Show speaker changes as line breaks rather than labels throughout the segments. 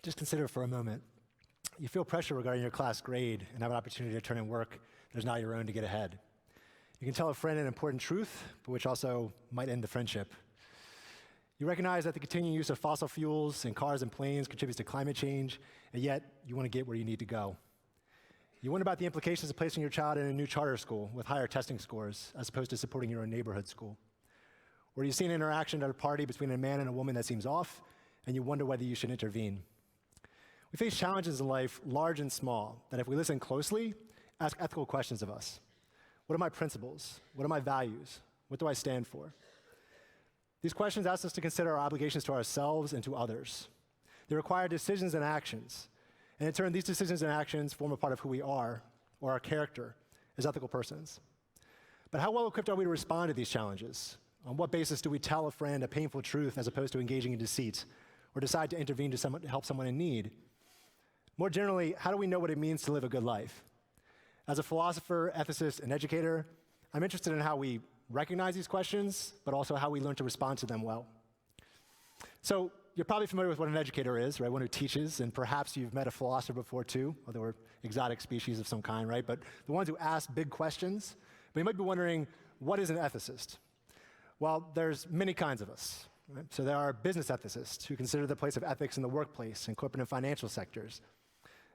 Just consider for a moment. You feel pressure regarding your class grade and have an opportunity to turn in work that is not your own to get ahead. You can tell a friend an important truth, but which also might end the friendship. You recognize that the continuing use of fossil fuels in cars and planes contributes to climate change, and yet you want to get where you need to go. You wonder about the implications of placing your child in a new charter school with higher testing scores as opposed to supporting your own neighborhood school. Or you see an interaction at a party between a man and a woman that seems off, and you wonder whether you should intervene. We face challenges in life, large and small, that if we listen closely, ask ethical questions of us. What are my principles? What are my values? What do I stand for? These questions ask us to consider our obligations to ourselves and to others. They require decisions and actions. And in turn, these decisions and actions form a part of who we are, or our character, as ethical persons. But how well equipped are we to respond to these challenges? On what basis do we tell a friend a painful truth as opposed to engaging in deceit, or decide to intervene to help someone in need? More generally, how do we know what it means to live a good life? As a philosopher, ethicist, and educator, I'm interested in how we recognize these questions, but also how we learn to respond to them well. So you're probably familiar with what an educator is, right? One who teaches, and perhaps you've met a philosopher before too, although we're exotic species of some kind, right? But the ones who ask big questions. But you might be wondering, what is an ethicist? Well, there's many kinds of us. Right? So there are business ethicists who consider the place of ethics in the workplace and corporate and financial sectors.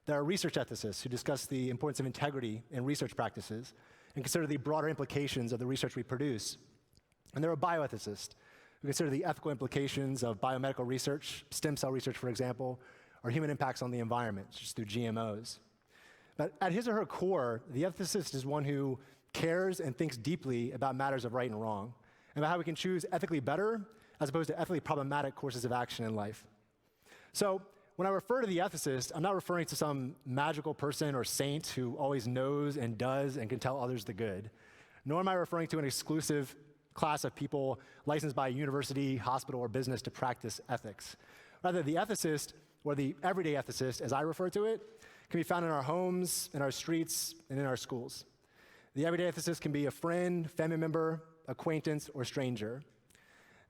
There are research ethicists who discuss the importance of integrity in research practices and consider the broader implications of the research we produce. And there are bioethicists who consider the ethical implications of biomedical research, stem cell research, for example, or human impacts on the environment, just through GMOs. But at his or her core, the ethicist is one who cares and thinks deeply about matters of right and wrong, and about how we can choose ethically better as opposed to ethically problematic courses of action in life. So when I refer to the ethicist, I'm not referring to some magical person or saint who always knows and does and can tell others the good, nor am I referring to an exclusive class of people licensed by a university, hospital, or business to practice ethics. Rather, the ethicist, or the everyday ethicist, as I refer to it, can be found in our homes, in our streets, and in our schools. The everyday ethicist can be a friend, family member, acquaintance, or stranger.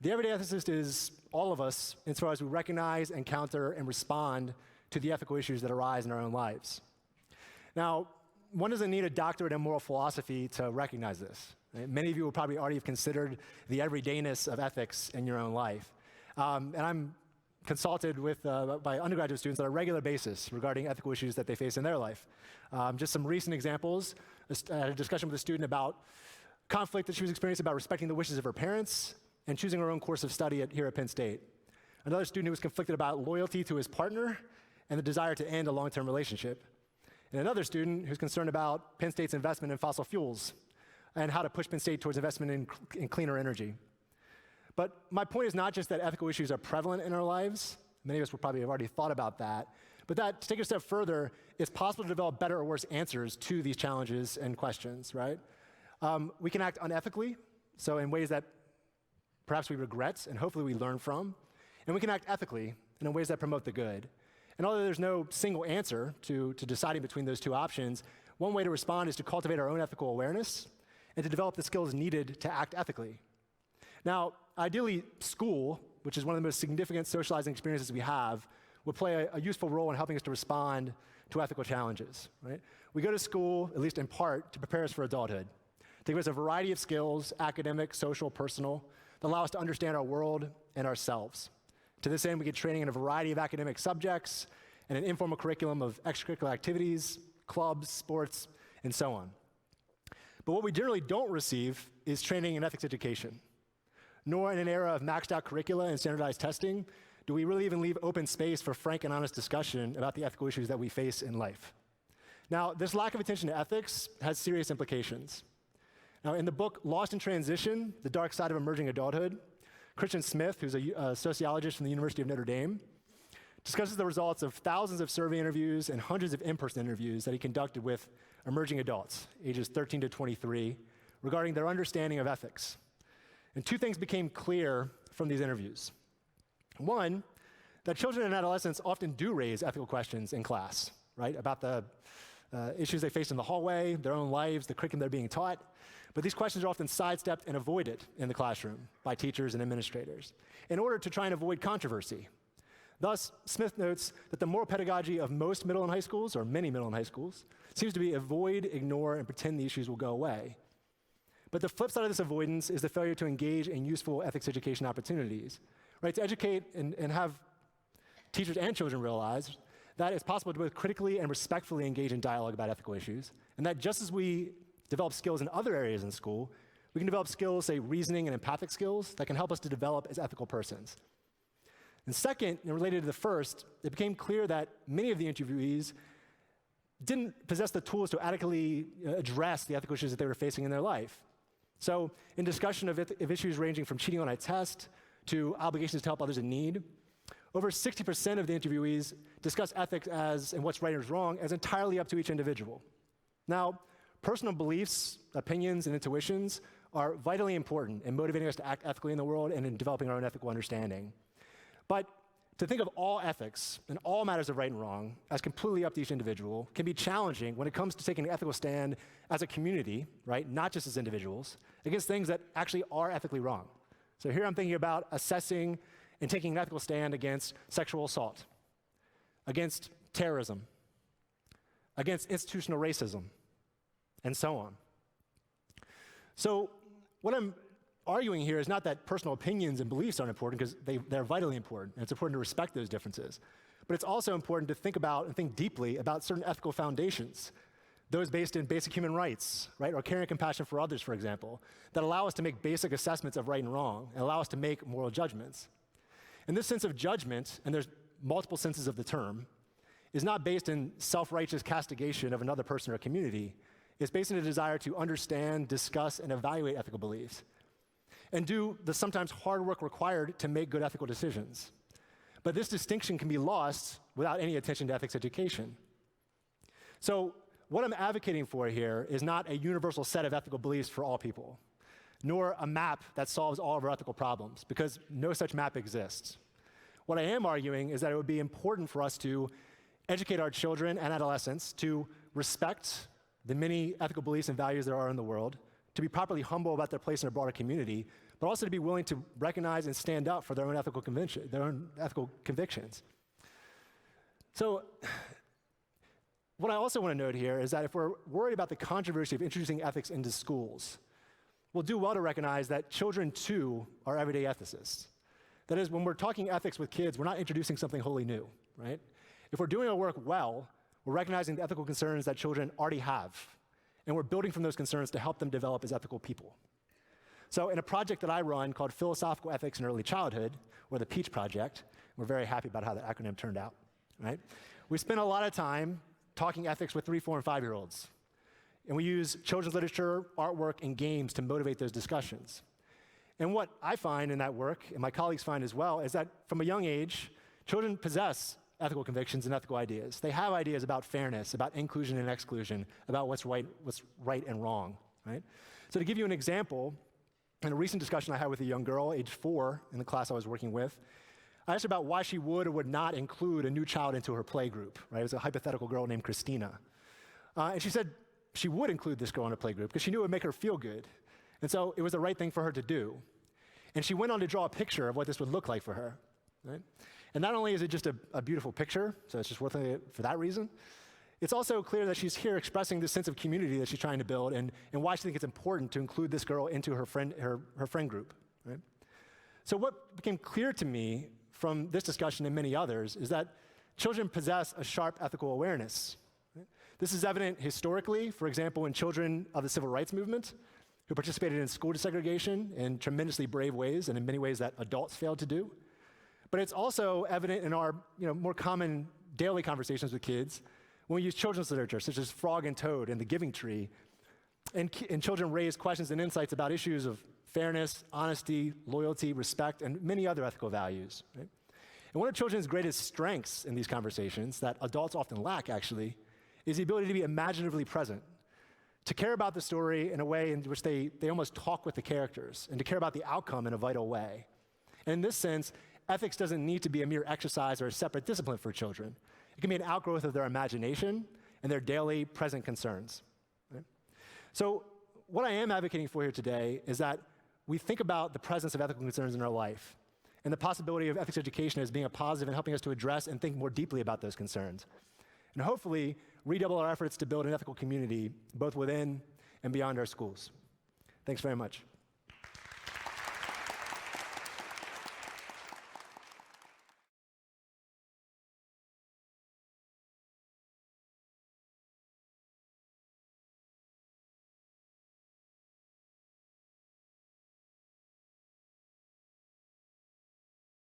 The everyday ethicist is all of us insofar as we recognize, encounter, and respond to the ethical issues that arise in our own lives. Now, one doesn't need a doctorate in moral philosophy to recognize this. Right? Many of you will probably already have considered the everydayness of ethics in your own life. And I'm consulted with by undergraduate students on a regular basis regarding ethical issues that they face in their life. Just some recent examples. I had a discussion with a student about conflict that she was experiencing about respecting the wishes of her parents and choosing her own course of study here at Penn State. Another student who was conflicted about loyalty to his partner and the desire to end a long-term relationship. And another student who's concerned about Penn State's investment in fossil fuels and how to push Penn State towards investment in cleaner energy. But my point is not just that ethical issues are prevalent in our lives. Many of us will probably have already thought about that. But that, to take it a step further, it's possible to develop better or worse answers to these challenges and questions, right? We can act unethically, so in ways that perhaps we regret and hopefully we learn from. And we can act ethically and in ways that promote the good. And although there's no single answer to deciding between those two options, one way to respond is to cultivate our own ethical awareness and to develop the skills needed to act ethically. Now, ideally, school, which is one of the most significant socializing experiences we have, would play a useful role in helping us to respond to ethical challenges, right? We go to school, at least in part, to prepare us for adulthood, to give us a variety of skills, academic, social, personal, that allow us to understand our world and ourselves. To this end, we get training in a variety of academic subjects and an informal curriculum of extracurricular activities, clubs, sports, and so on. But what we generally don't receive is training in ethics education. Nor in an era of maxed out curricula and standardized testing do we really even leave open space for frank and honest discussion about the ethical issues that we face in life. Now, this lack of attention to ethics has serious implications. Now, in the book Lost in Transition, The Dark Side of Emerging Adulthood, Christian Smith, who's a sociologist from the University of Notre Dame, discusses the results of thousands of survey interviews and hundreds of in-person interviews that he conducted with emerging adults, ages 13 to 23, regarding their understanding of ethics. And two things became clear from these interviews. One, that children and adolescents often do raise ethical questions in class, right, about the issues they face in the hallway, their own lives, the curriculum they're being taught. But these questions are often sidestepped and avoided in the classroom by teachers and administrators in order to try and avoid controversy. Thus, Smith notes that the moral pedagogy of most middle and high schools, or many middle and high schools, seems to be avoid, ignore, and pretend the issues will go away. But the flip side of this avoidance is the failure to engage in useful ethics education opportunities, right? To educate and have teachers and children realize that it's possible to both critically and respectfully engage in dialogue about ethical issues, and that just as we develop skills in other areas in school, we can develop skills, say reasoning and empathic skills, that can help us to develop as ethical persons. And second, and related to the first, it became clear that many of the interviewees didn't possess the tools to adequately address the ethical issues that they were facing in their life. So in discussion of issues ranging from cheating on a test to obligations to help others in need, over 60% of the interviewees discuss ethics and what's right or wrong as entirely up to each individual. Now, personal beliefs, opinions, and intuitions are vitally important in motivating us to act ethically in the world and in developing our own ethical understanding. But to think of all ethics and all matters of right and wrong as completely up to each individual can be challenging when it comes to taking an ethical stand as a community, right, not just as individuals, against things that actually are ethically wrong. So here I'm thinking about assessing and taking an ethical stand against sexual assault, against terrorism, against institutional racism, and so on. So what I'm arguing here is not that personal opinions and beliefs aren't important, because they're vitally important, and it's important to respect those differences. But it's also important to think about and think deeply about certain ethical foundations, those based in basic human rights, right, or caring and compassion for others, for example, that allow us to make basic assessments of right and wrong and allow us to make moral judgments. And this sense of judgment, and there's multiple senses of the term, is not based in self-righteous castigation of another person or community. It's based in a desire to understand, discuss, and evaluate ethical beliefs, and do the sometimes hard work required to make good ethical decisions. But this distinction can be lost without any attention to ethics education. So what I'm advocating for here is not a universal set of ethical beliefs for all people, nor a map that solves all of our ethical problems, because no such map exists. What I am arguing is that it would be important for us to educate our children and adolescents to respect the many ethical beliefs and values there are in the world, to be properly humble about their place in a broader community, but also to be willing to recognize and stand up for their own ethical convictions. So what I also want to note here is that if we're worried about the controversy of introducing ethics into schools, we'll do well to recognize that children, too, are everyday ethicists. That is, when we're talking ethics with kids, we're not introducing something wholly new, right? If we're doing our work well, we're recognizing the ethical concerns that children already have, and we're building from those concerns to help them develop as ethical people. So in a project that I run called Philosophical Ethics in Early Childhood, or the PEACH project, we're very happy about how the acronym turned out, right? We spend a lot of time talking ethics with 3, 4, and 5-year-olds. And we use children's literature, artwork, and games to motivate those discussions. And what I find in that work, and my colleagues find as well, is that from a young age, children possess ethical convictions and ethical ideas. They have ideas about fairness, about inclusion and exclusion, about what's right and wrong, right? So to give you an example, in a recent discussion I had with a young girl, age 4, in the class I was working with, I asked her about why she would or would not include a new child into her play group, right? It was a hypothetical girl named Christina. And she said she would include this girl in her play group because she knew it would make her feel good. And so it was the right thing for her to do. And she went on to draw a picture of what this would look like for her, right? And not only is it just a beautiful picture, so it's just worth it for that reason, it's also clear that she's here expressing this sense of community that she's trying to build and why she thinks it's important to include this girl into her friend group, right? So what became clear to me from this discussion and many others is that children possess a sharp ethical awareness. Right? This is evident historically, for example, in children of the civil rights movement who participated in school desegregation in tremendously brave ways and in many ways that adults failed to do. But it's also evident in our more common daily conversations with kids when we use children's literature, such as Frog and Toad and The Giving Tree, and children raise questions and insights about issues of fairness, honesty, loyalty, respect, and many other ethical values. Right? And one of children's greatest strengths in these conversations that adults often lack, actually, is the ability to be imaginatively present, to care about the story in a way in which they almost talk with the characters, and to care about the outcome in a vital way. And in this sense, ethics doesn't need to be a mere exercise or a separate discipline for children. It can be an outgrowth of their imagination and their daily present concerns. Right? So what I am advocating for here today is that we think about the presence of ethical concerns in our life and the possibility of ethics education as being a positive and helping us to address and think more deeply about those concerns. And hopefully, redouble our efforts to build an ethical community, both within and beyond our schools. Thanks very much.